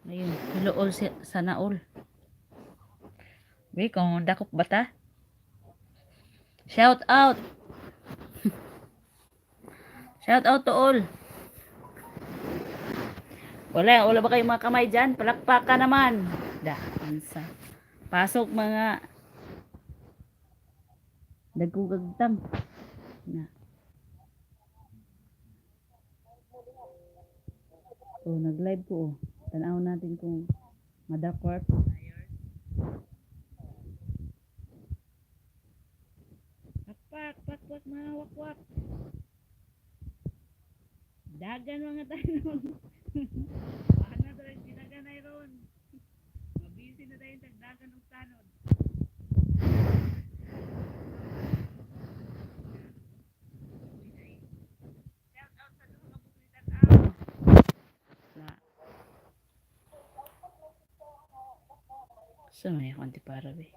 Ayun, hello all, sana all. Wait, kung dakop bata. Shout out. Shout out to all. Wala ba kayong mga kamay dyan? Palakpak ka naman. Ansa. Pasok mga dagkugagtam. Na. Nag-live ko. Tanaw natin kung madakwart. Pakpak, mga wakwak. Dagan mga tayo nun. Baan na tayo, sinagan na yun. Mabisi na tayo tagdagan ng tanod. Shout out sa mga kabukitan so may konti para be.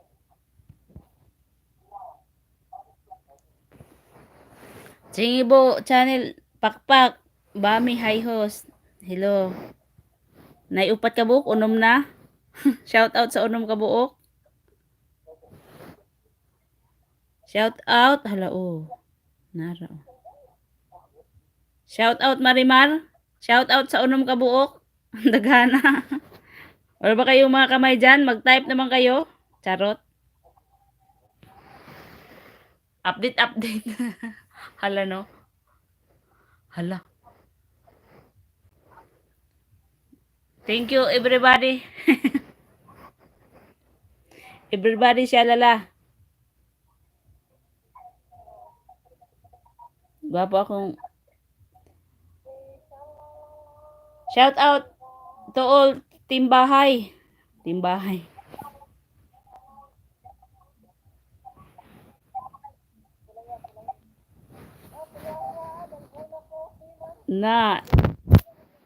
Singibo channel pakpak bami hi host. Hello. Naiupat ka buok unom na. Shout out sa unom ka buok. Shout out hello. Nara. Shout out Marimar. Shout out sa unom ka buok. Dagana. Wala ba kayong mga kamay dyan? Mag-type naman kayo. Charot. Update. Hala no. Hala. Thank you everybody. Everybody siya lala. Gwapo akong shout out to all team bahay. Team bahay. Na.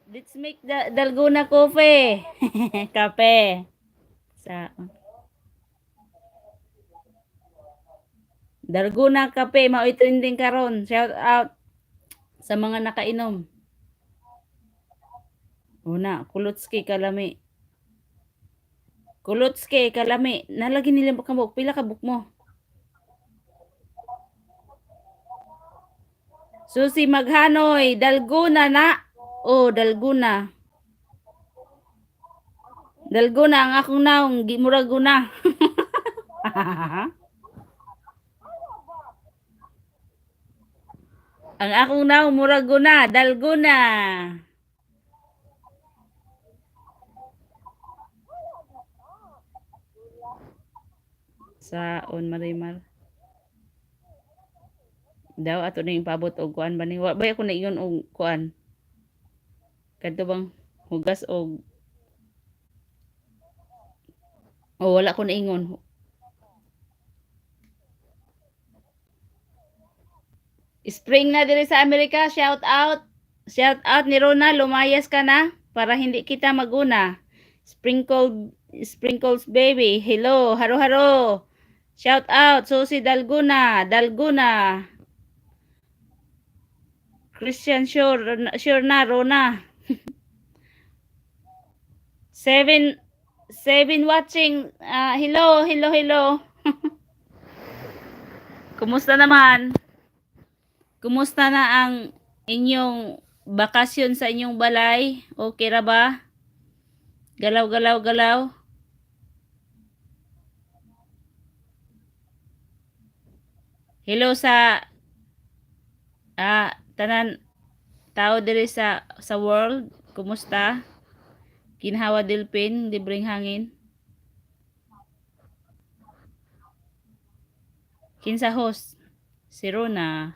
Let's make the Dalgona coffee. Kape. Sa Dalgona kape mao trending karon. Shout out sa mga nakainom. Una, kulutski kalami. Kulutski kalami. Nalagi nila kabuk. Pila kabuk mo? Susi Maghanoy, Dalgona na. Oh, Dalgona. Dalgona ang akong naong gimuraguna. Ang akong naong muraguna, Dalgona. Saon Marimar. Daw ato na yung pabot og kuan ba ni wa ba ako na iyon og kuan. Kadto bang hugas og wala ko na ingon. Spring na diri sa Amerika, shout out. Shout out ni Rona, lumayas ka na para hindi kita maguna. Sprinkles baby. Hello, haro. Shout out Susi Dalgona. Christian sure na Rona. 7 watching. Hello. Kumusta naman? Kumusta na ang inyong bakasyon sa inyong balay? Okay ra ba? Galaw. Hello sa tanan tao diri sa world. Kumusta? Kinhawa Dilpin, libreng hangin. Kinsa host? Si Rona.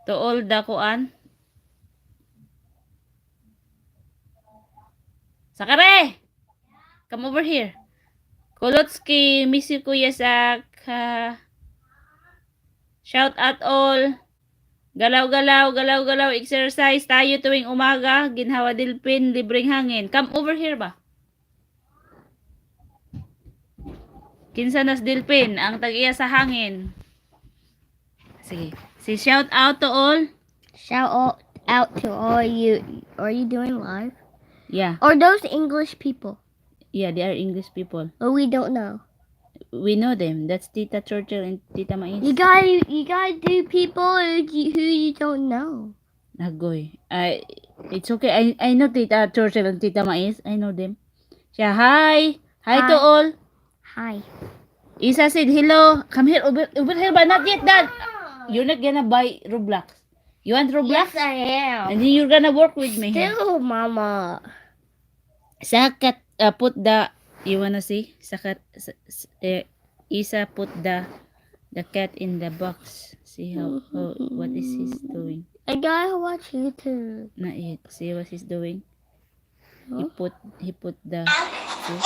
To all dakuan. Sakare! Come over here. Kolotski, miss you Kuya Sak. Shout out all. Galaw, exercise tayo tuwing umaga. Ginhawa Dilpin, libreng hangin. Come over here ba? Kinsa nas Dilpin, ang tag-iya sa hangin. Sige. Si shout out to all. out to all you. Are you doing live? Yeah. Are those English people? Yeah, they are English people. Or we don't know. We know them. That's Tita Churchill and Tita Mais. You gotta do people who you don't know. Nagoy. It's okay. I know Tita Churchill and Tita Mais. I know them. Siya, hi. Hi to Hi. all. Hi. Isa said, hello. Come here. Over here, but not yet, Dad. You're not gonna buy Roblox. You want Roblox? Yes, I am. And then you're gonna work with me. Still, Mama. Sakat, put the, you wanna see? Sakat, Isa put the cat in the box. See how what is he doing? I gotta watch YouTube. Not yet. See what he's doing? He put the, see?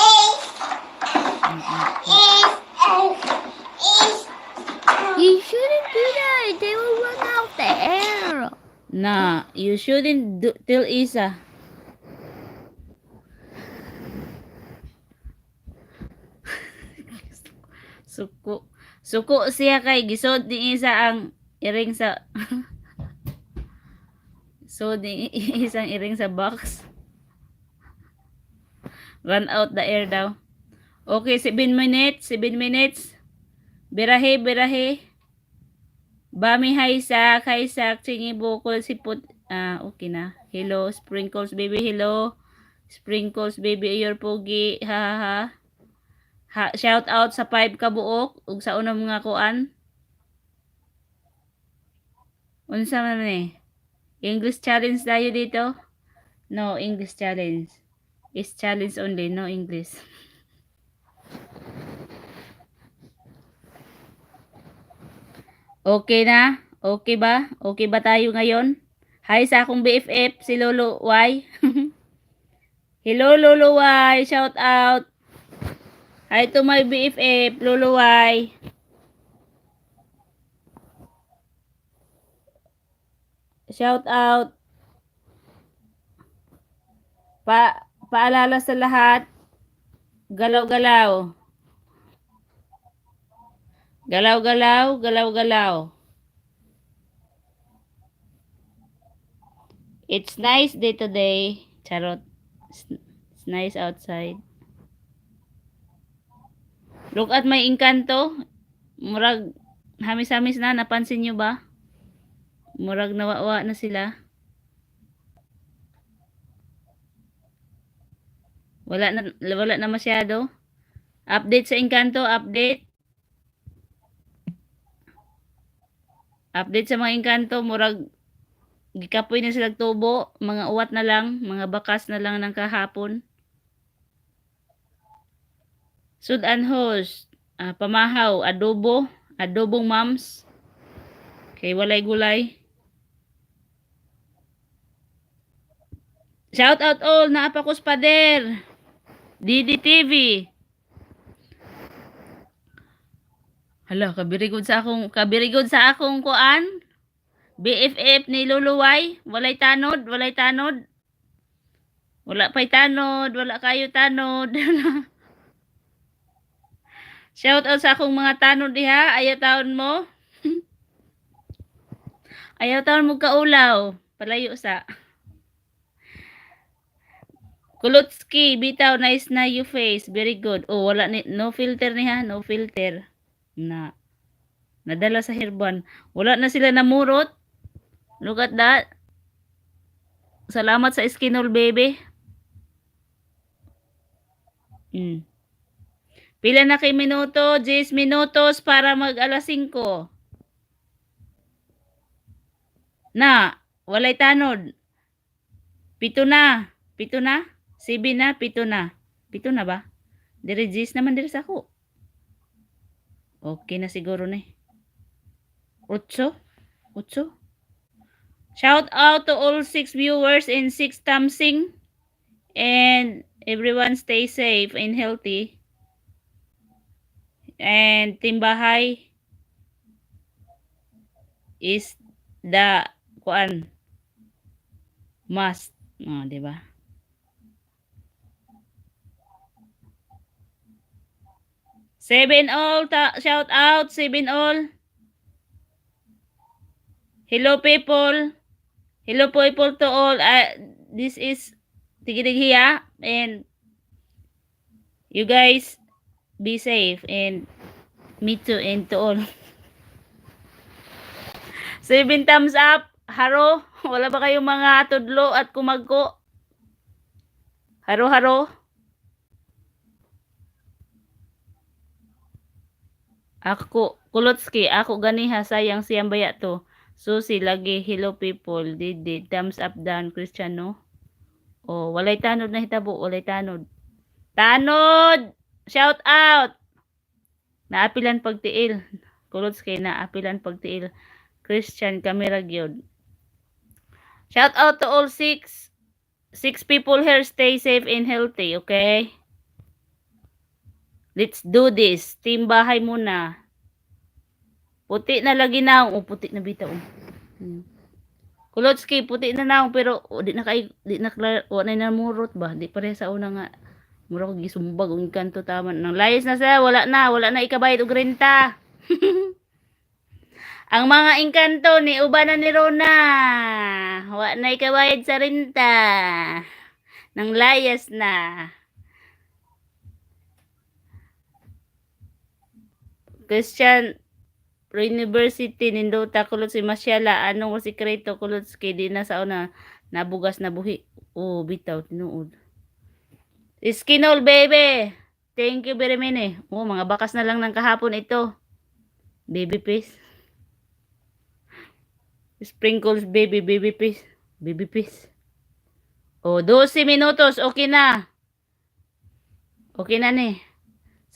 You shouldn't do that. They will run out the air. Nah, you shouldn't tell Isa. Suko siya kay gisod ni Isa ang iring sa so di isang iring sa box. Run out the air daw. Okay, 7 minutes. Birahe. Bami haysak, chingi bukol siput. Okay na. Hello, sprinkles baby, hello. Sprinkles baby, your pogi. Ha. Shout out sa 5 kabuok ug sa unang mga kuan. Unsa man ni? English challenge tayo dito? No, English challenge. It's challenge only, no English. Okay na? Okay ba? Okay ba tayo ngayon? Hi sa akong BFF, si Lolo Y. Hello Lolo Y, shout out. Hi to my BFF, Lolo Y. Shout out. Paalala sa lahat. Galaw-galaw. Galaw-galaw. It's nice day today. Charot. It's nice outside. Look at my Encanto. Murag hamis-hamis na. Napansin nyo ba? Murag nawawa na sila. Wala na masyado. Update sa Encanto. Update sa mga Encanto. Murag gikapoy na sila tubo. Mga uwat na lang. Mga bakas na lang ng kahapon. Sudanhos. Pamahaw. Adobong moms. Kay walay gulay. Shout out all na apakos pader. DDTV. Hala, kabirigod sa akong kuan. BFF ni Luluway. Walay tanod. Wala pa'y tanod. Wala kayo tanod. Shout out sa akong mga tanod diha. Ayaw taon mo. Ayaw taon mo kaulaw. Palayo sa. Kulutski, bitaw, nice na you face. Very good. Oh, wala ni, no filter niya. No filter. Nadala sa herban. Wala na sila namurot. Look at that. Salamat sa skinol, baby. Pila na kay minuto? 10 minutos para mag alas 5. Na, walay tanod. 7 na. 7 na? 7 na, 7 na. 7 na ba? Dire 10 naman dire sa ako. Okay na siguro na. 8? Shout out to all 6 viewers and 6 thumbsing. And everyone stay safe and healthy. And timbahay is the kuan must. Di ba? Seven all, shout out, 7 all. Hello people. Hello people to all. This is Tigidig here, and you guys be safe, and me too, and to all. 7 thumbs up. Haro. Wala ba kayong mga tudlo at kumagko? Haro, haro. Ako, Kulotski, ako ganiha, sayang siyang baya to. Susi, lagi, hello people, didi, thumbs up down, Cristiano. Oh, walay tanod na hitabo, walay tanod. Tanod! Shout out! Naapilan pagtiil. Kulotski, naapilan pagtiil. Christian, camera gyud. Shout out to all six people here, stay safe and healthy, okay? Let's do this. Team bahay muna. Puti na lagi na. Oh, puti na bitaw. Kulotski, puti na naong pero di na wala na murot ba? Di pare sa una nga. Mura ko gisumbag ang kanto tama. Nang layas na sa wala na ikabayad og renta. Ang mga engkanto ni uba na ni Rona. Wala na ikabayad sa renta. Nang layas na. Christian University nindota kulot si Masyala anong mo sikreto kulot kay di na sa una nabugas na buhi. Oh, bitaw tinuod. Skinol baby. Thank you very much. Oh, mga bakas na lang ng kahapon ito. Baby peace. Sprinkles baby peace. Baby peace. Oh, 12 minutos. Okay na. Okay na ni.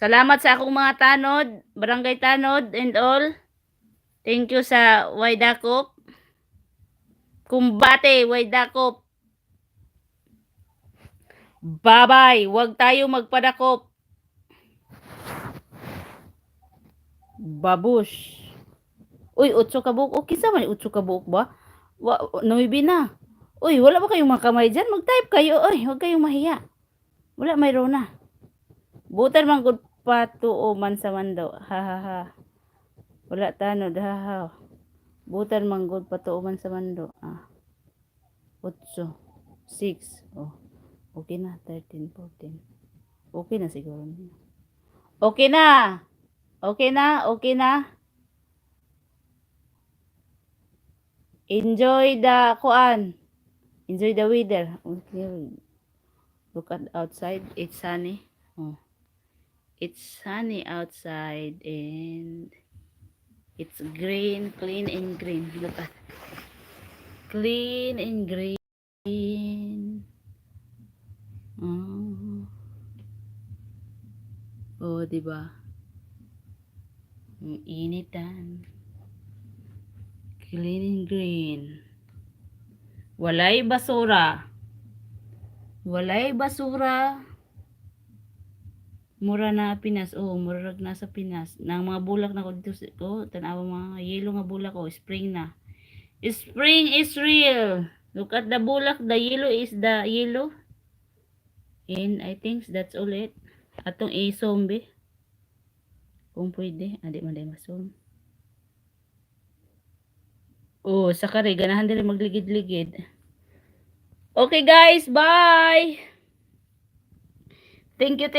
Salamat sa akong mga tanod, barangay tanod and all. Thank you sa Waidakop. Kumbate, Waidakop. Bye-bye. Huwag tayo magpadakop. Babush. Uy, 8 ka buok. Okay sa man, 8 ka buok ba? 9 na. Uy, wala ba kayong mga kamay dyan? Mag-type kayo. Uy, huwag kayong mahiya. Wala, mayroon na. Butar man good patuo man sa mando. Ha ha ha. Wala tanod. Ha ha. Butar man good patuo man sa mando. 8, 6. Oh. Okay na. 13, 14. Okay na siguro. Okay na. Okay na. Okay na. Enjoy the kuan. Enjoy the weather. Okay. Look at outside. It's sunny. Oh. It's sunny outside and it's green, clean and green. Look at clean and green. Oh, diba? Ang initan. Clean and green. Walay basura. Walay basura. Mura na Pinas. Oh, murag na sa Pinas. Nang mga bulak na ko dito ko, tanawa mga yellow nga bulak ko, spring na. Spring is real. Look at the bulak, the yellow is the yellow. And I think that's all it. Atong i-zombie. Kung pwede, adi man day masom. Oh, sakari ganahan dili magligid-ligid. Okay guys, bye. Thank you.